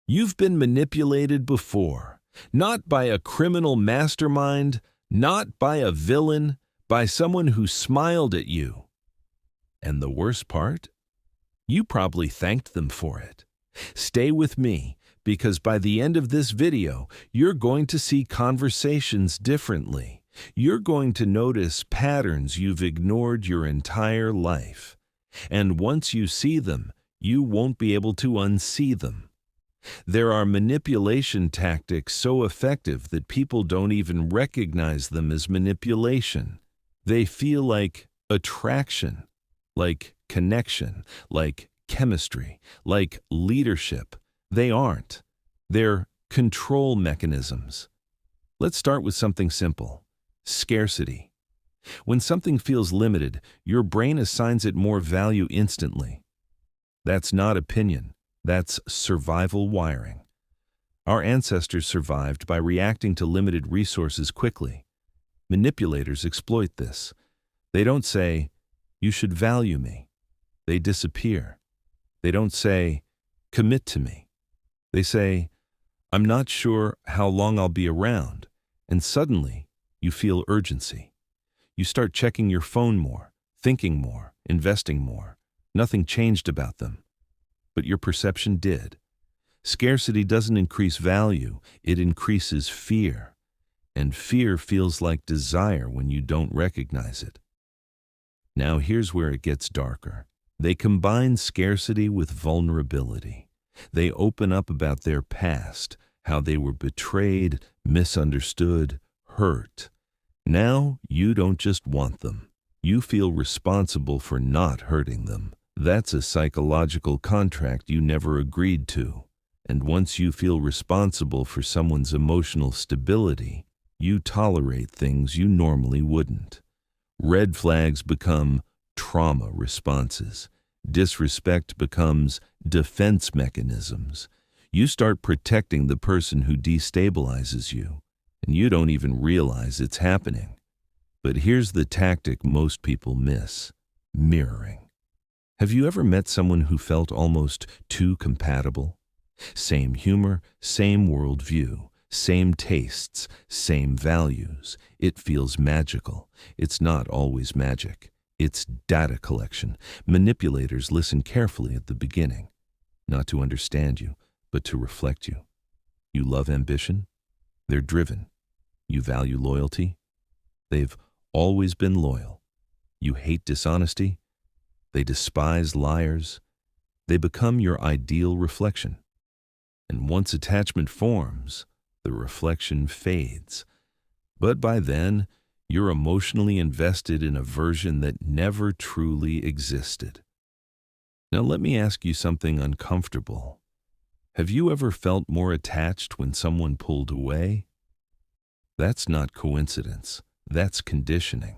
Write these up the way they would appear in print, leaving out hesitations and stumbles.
You've been manipulated before, not by a criminal mastermind, not by a villain, by someone who smiled at you. And the worst part? You probably thanked them for it. Stay with me, because by the end of this video, you're going to see conversations differently. You're going to notice patterns you've ignored your entire life. And once you see them, you won't be able to unsee them. There are manipulation tactics so effective that people don't even recognize them as manipulation. They feel like attraction, like connection, like chemistry, like leadership. They aren't. They're control mechanisms. Let's start with something simple: scarcity. When something feels limited, your brain assigns it more value instantly. That's not opinion. That's survival wiring. Our ancestors survived by reacting to limited resources quickly. Manipulators exploit this. They don't say, "You should value me." They disappear. They don't say, "Commit to me." They say, "I'm not sure how long I'll be around." And suddenly, you feel urgency. You start checking your phone more, thinking more, investing more. Nothing changed about them, but your perception did. Scarcity doesn't increase value, it increases fear. And fear feels like desire when you don't recognize it. Now here's where it gets darker. They combine scarcity with vulnerability. They open up about their past, how they were betrayed, misunderstood, hurt. Now you don't just want them. You feel responsible for not hurting them. That's a psychological contract you never agreed to. And once you feel responsible for someone's emotional stability, you tolerate things you normally wouldn't. Red flags become trauma responses. Disrespect becomes defense mechanisms. You start protecting the person who destabilizes you, and you don't even realize it's happening. But here's the tactic most people miss: mirroring. Have you ever met someone who felt almost too compatible? Same humor, same worldview, same tastes, same values. It feels magical. It's not always magic. It's data collection. Manipulators listen carefully at the beginning, not to understand you, but to reflect you. You love ambition? They're driven. You value loyalty? They've always been loyal. You hate dishonesty? They despise liars. They become your ideal reflection. And once attachment forms, the reflection fades. But by then, you're emotionally invested in a version that never truly existed. Now let me ask you something uncomfortable. Have you ever felt more attached when someone pulled away? That's not coincidence. That's conditioning.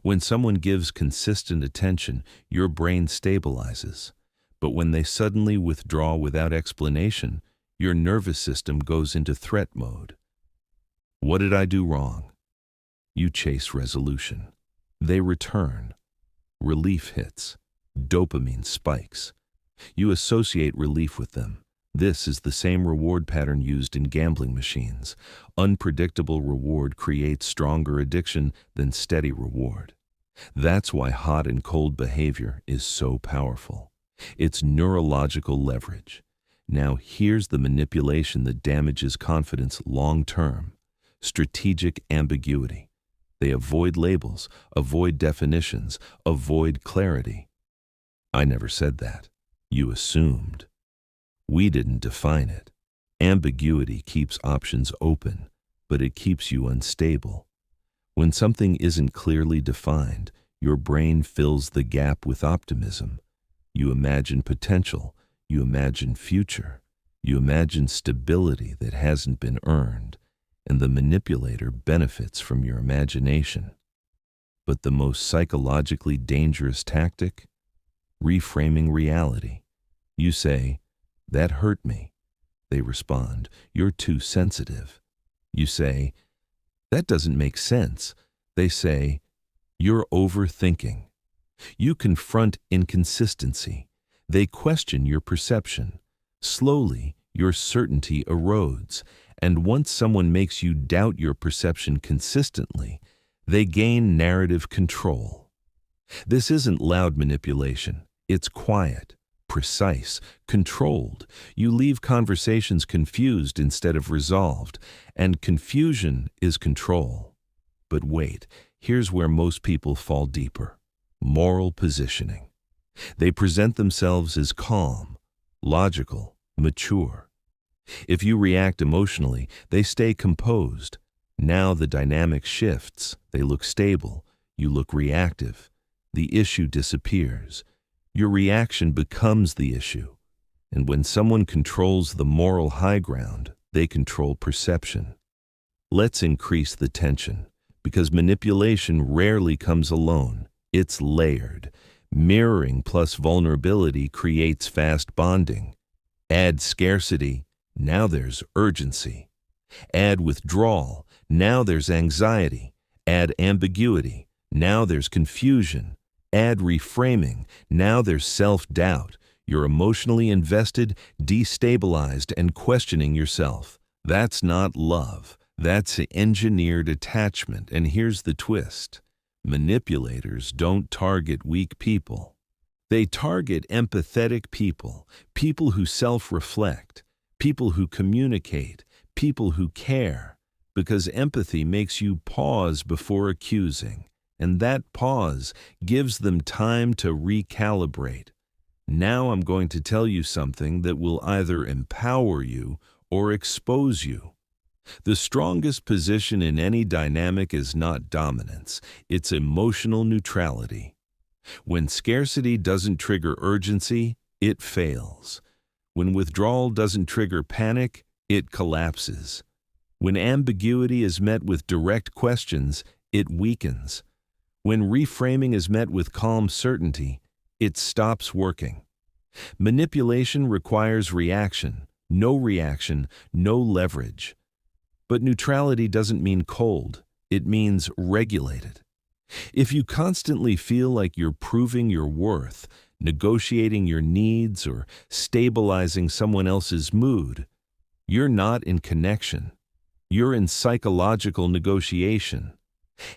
When someone gives consistent attention, your brain stabilizes. But when they suddenly withdraw without explanation, your nervous system goes into threat mode. What did I do wrong? You chase resolution. They return. Relief hits. Dopamine spikes. You associate relief with them. This is the same reward pattern used in gambling machines. Unpredictable reward creates stronger addiction than steady reward. That's why hot and cold behavior is so powerful. It's neurological leverage. Now here's the manipulation that damages confidence long-term: strategic ambiguity. They avoid labels, avoid definitions, avoid clarity. I never said that. You assumed. We didn't define it. Ambiguity keeps options open, but it keeps you unstable. When something isn't clearly defined, your brain fills the gap with optimism. You imagine potential, you imagine future, you imagine stability that hasn't been earned, and the manipulator benefits from your imagination. But the most psychologically dangerous tactic? Reframing reality. You say, "That hurt me." They respond, "You're too sensitive." You say, "That doesn't make sense." They say, "You're overthinking." You confront inconsistency. They question your perception. Slowly, your certainty erodes. And once someone makes you doubt your perception consistently, they gain narrative control. This isn't loud manipulation. It's quiet, precise, controlled. You leave conversations confused instead of resolved, and confusion is control. But wait, here's where most people fall deeper. Moral positioning. They present themselves as calm, logical, mature. If you react emotionally, they stay composed. Now the dynamic shifts. They look stable. You look reactive. The issue disappears. Your reaction becomes the issue. And when someone controls the moral high ground, they control perception. Let's increase the tension, because manipulation rarely comes alone. It's layered. Mirroring plus vulnerability creates fast bonding. Add scarcity, now there's urgency. Add withdrawal, now there's anxiety. Add ambiguity, now there's confusion. Add reframing, now there's self-doubt. You're emotionally invested, destabilized, and questioning yourself. That's not love. That's engineered attachment. And here's the twist. Manipulators don't target weak people. They target empathetic people, people who self-reflect, people who communicate, people who care, because empathy makes you pause before accusing, and that pause gives them time to recalibrate. Now I'm going to tell you something that will either empower you or expose you. The strongest position in any dynamic is not dominance, it's emotional neutrality. When scarcity doesn't trigger urgency, it fails. When withdrawal doesn't trigger panic, it collapses. When ambiguity is met with direct questions, it weakens. When reframing is met with calm certainty, it stops working. Manipulation requires reaction, no leverage. But neutrality doesn't mean cold, it means regulated. If you constantly feel like you're proving your worth, negotiating your needs, or stabilizing someone else's mood, you're not in connection. You're in psychological negotiation.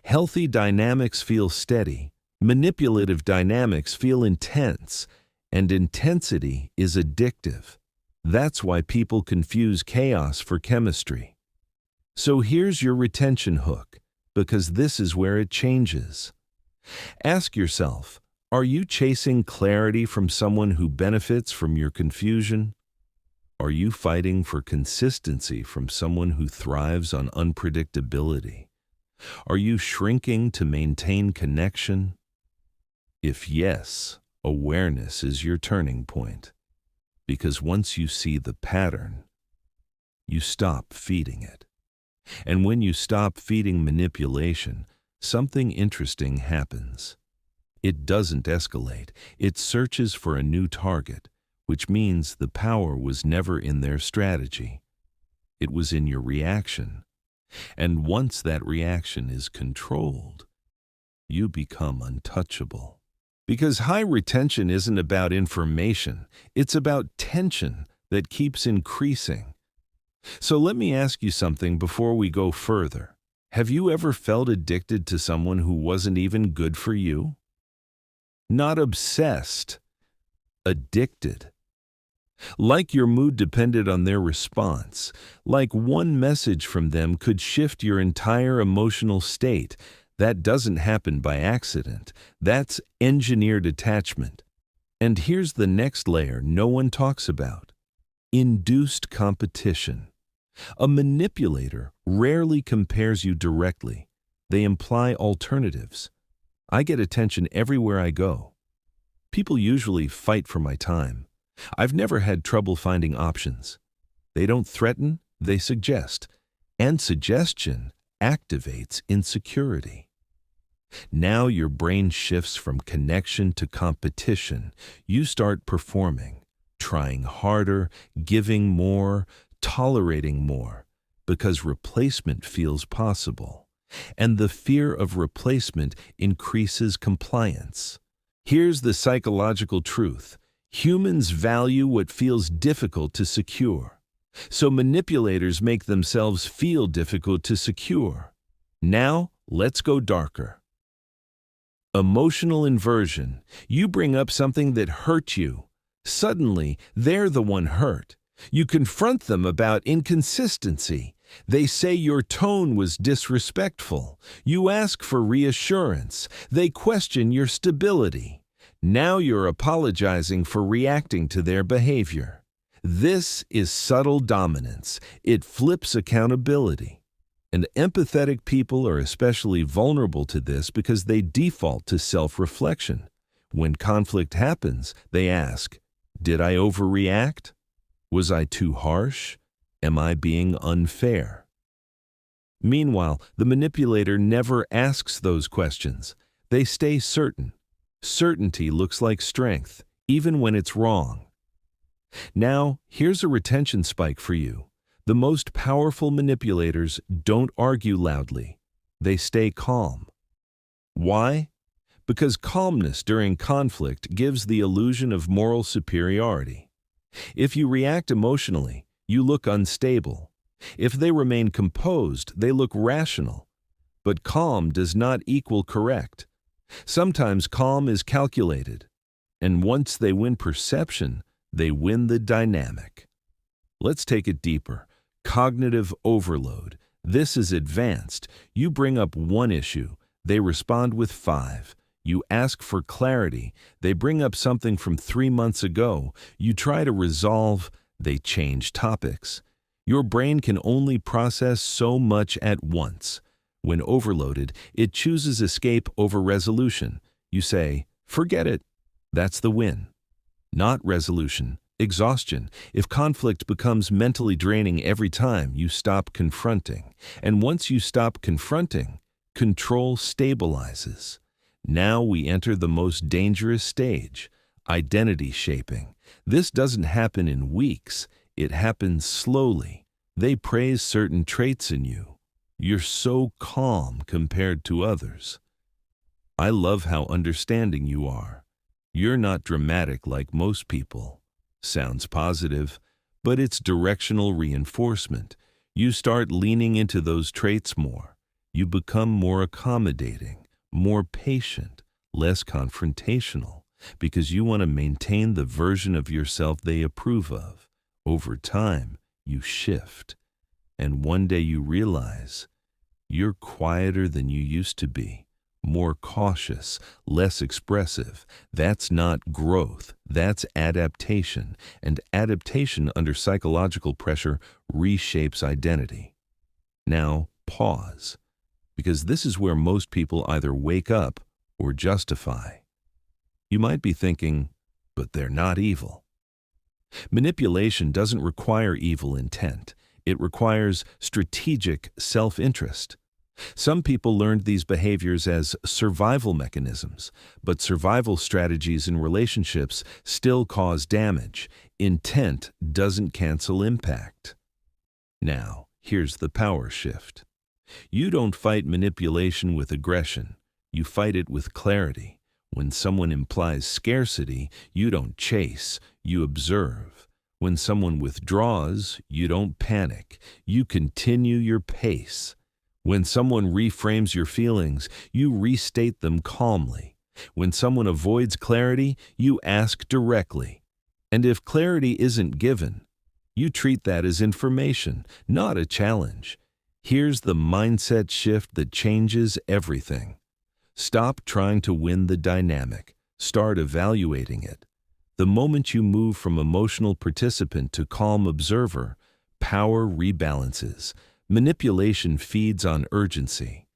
Healthy dynamics feel steady. Manipulative dynamics feel intense, and intensity is addictive. That's why people confuse chaos for chemistry. So here's your retention hook, because this is where it changes. Ask yourself, are you chasing clarity from someone who benefits from your confusion? Are you fighting for consistency from someone who thrives on unpredictability? Are you shrinking to maintain connection? If yes, awareness is your turning point, because once you see the pattern, you stop feeding it. And when you stop feeding manipulation, something interesting happens. It doesn't escalate. It searches for a new target, which means the power was never in their strategy. It was in your reaction. And once that reaction is controlled, you become untouchable. Because high retention isn't about information, it's about tension that keeps increasing. So let me ask you something before we go further. Have you ever felt addicted to someone who wasn't even good for you? Not obsessed, addicted. Like your mood depended on their response, like one message from them could shift your entire emotional state. That doesn't happen by accident. That's engineered attachment. And here's the next layer no one talks about. Induced competition. A manipulator rarely compares you directly. They imply alternatives. I get attention everywhere I go. People usually fight for my time. I've never had trouble finding options. They don't threaten, they suggest. And suggestion activates insecurity. Now your brain shifts from connection to competition. You start performing, trying harder, giving more, tolerating more, because replacement feels possible. And the fear of replacement increases compliance. Here's the psychological truth. Humans value what feels difficult to secure. So manipulators make themselves feel difficult to secure. Now, let's go darker. Emotional inversion. You bring up something that hurt you. Suddenly, they're the one hurt. You confront them about inconsistency. They say your tone was disrespectful. You ask for reassurance. They question your stability. Now you're apologizing for reacting to their behavior. This is subtle dominance. It flips accountability. And empathetic people are especially vulnerable to this because they default to self-reflection. When conflict happens, they ask, did I overreact? Was I too harsh? Am I being unfair? Meanwhile, the manipulator never asks those questions. They stay certain. Certainty looks like strength, even when it's wrong. Now, here's a retention spike for you. The most powerful manipulators don't argue loudly. They stay calm. Why? Because calmness during conflict gives the illusion of moral superiority. If you react emotionally, you look unstable. If they remain composed, they look rational. But calm does not equal correct. Sometimes calm is calculated. And once they win perception, they win the dynamic. Let's take it deeper. Cognitive overload. This is advanced. You bring up one issue, they respond with 5. You ask for clarity, they bring up something from 3 months ago. You try to resolve, they change topics. Your brain can only process so much at once. When overloaded, it chooses escape over resolution. You say, forget it. That's the win. Not resolution, exhaustion. If conflict becomes mentally draining every time, you stop confronting. And once you stop confronting, control stabilizes. Now we enter the most dangerous stage, identity shaping. This doesn't happen in weeks. It happens slowly. They praise certain traits in you. You're so calm compared to others. I love how understanding you are. You're not dramatic like most people. Sounds positive, but it's directional reinforcement. You start leaning into those traits more. You become more accommodating, more patient, less confrontational, because you want to maintain the version of yourself they approve of. Over time, you shift, and one day you realize you're quieter than you used to be, more cautious, less expressive. That's not growth, that's adaptation, and adaptation under psychological pressure reshapes identity. Now, pause, because this is where most people either wake up or justify. You might be thinking, but they're not evil. Manipulation doesn't require evil intent. It requires strategic self-interest. Some people learned these behaviors as survival mechanisms, but survival strategies in relationships still cause damage. Intent doesn't cancel impact. Now, here's the power shift. You don't fight manipulation with aggression. You fight it with clarity. When someone implies scarcity, you don't chase, you observe. When someone withdraws, you don't panic, you continue your pace. When someone reframes your feelings, you restate them calmly. When someone avoids clarity, you ask directly. And if clarity isn't given, you treat that as information, not a challenge. Here's the mindset shift that changes everything. Stop trying to win the dynamic. Start evaluating it. The moment you move from emotional participant to calm observer, power rebalances. Manipulation feeds on urgency.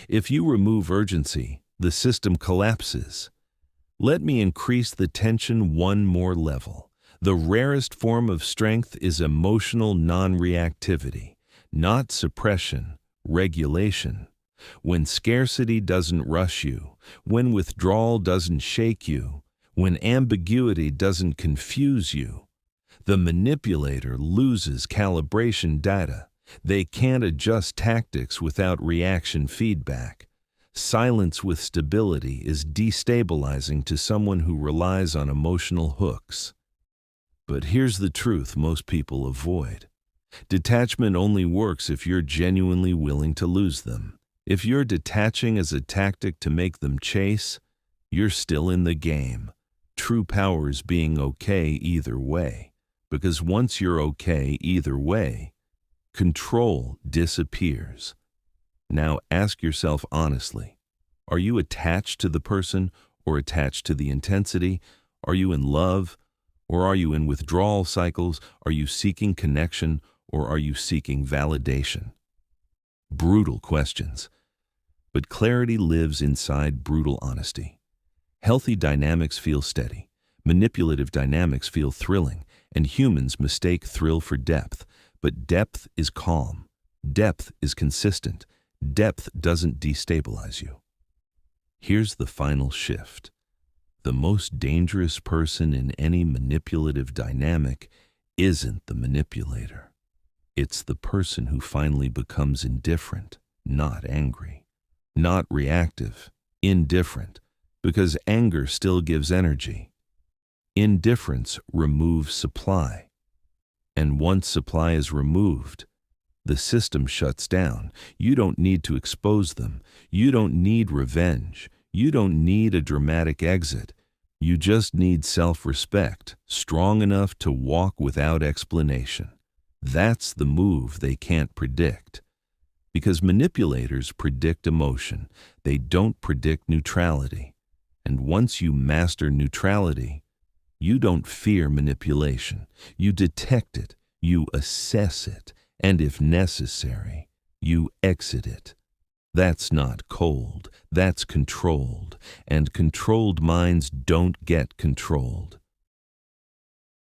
If you remove urgency, the system collapses. Let me increase the tension one more level. The rarest form of strength is emotional non-reactivity, not suppression, regulation. When scarcity doesn't rush you, when withdrawal doesn't shake you, when ambiguity doesn't confuse you, the manipulator loses calibration data. They can't adjust tactics without reaction feedback. Silence with stability is destabilizing to someone who relies on emotional hooks. But here's the truth most people avoid. Detachment only works if you're genuinely willing to lose them. If you're detaching as a tactic to make them chase, you're still in the game. True power is being okay either way, because once you're okay either way, control disappears. Now ask yourself honestly, are you attached to the person or attached to the intensity? Are you in love or are you in withdrawal cycles? Are you seeking connection or are you seeking validation? Brutal questions. But clarity lives inside brutal honesty. Healthy dynamics feel steady. Manipulative dynamics feel thrilling, and humans mistake thrill for depth. But depth is calm. Depth is consistent. Depth doesn't destabilize you. Here's the final shift. The most dangerous person in any manipulative dynamic isn't the manipulator. It's the person who finally becomes indifferent, not angry, not reactive, indifferent, because anger still gives energy. Indifference removes supply. And once supply is removed, the system shuts down. You don't need to expose them. You don't need revenge. You don't need a dramatic exit. You just need self-respect, strong enough to walk without explanation. That's the move they can't predict. Because manipulators predict emotion. They don't predict neutrality. And once you master neutrality, you don't fear manipulation. You detect it. You assess it. And if necessary, you exit it. That's not cold, that's controlled, and controlled minds don't get controlled.